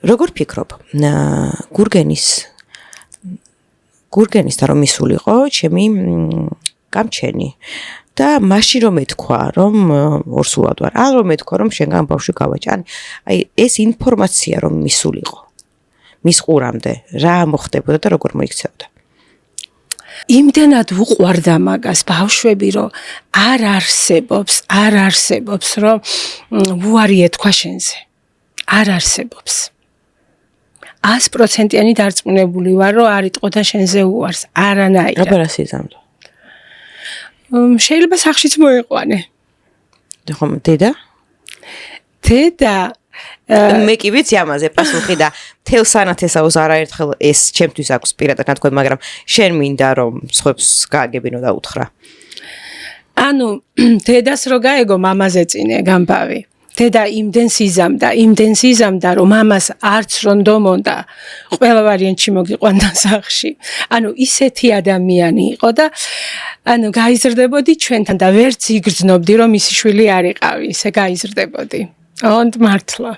როგორ ფიქრობ, გურგენისთან რომ მისულიყო ჩემი გამჩენი და მაშინ რომ ეთქვა რომ ორსულად ვარ, ან რომ ეთქვა რომ შენგან ბავშვი გავაჭა, აი ეს ინფორმაცია რომ მისულიყო მის ყურამდე რა მოხდებოდა და როგორ მოიქცეოდა? იმდენად უყვარდა მაგას ბავშვები, რომ არ არსებობს, რომ უარი ეთქვა შენზე. არ არსებობს. 100%-იანი დარწმუნებული ვარ, რომ არ იტყოდა შენზე უარს, არანაირად. აბა რა სიზამთო? შეიძლება სახშიც მოეყვანე. ხომ დედა? დედა მე კი ვიცი ამაზე პასუხი და თელ სანათესაოს არაერთხელ ეს ჩემთვის აქვს პირადად ნათქვამი, მაგრამ შენ მინდა რომ სხვებს გააგებინო და უთხრა. ანუ დედას რო გაეგო მამაზე წინე გამბავი. დედა იმდენ სიზამდა, რომ მამას არც რომ დომონდა, ყველა ვარიანტში მოგიყვანდა სახში. ანუ ისეთი ადამიანი იყო და ანუ გაიზრდებოდი ჩვენთან და ვერც იგრძნობდი, რომ მისი შვილი არ იყავი, ისე გაიზრდებოდი. ონდ მართლა.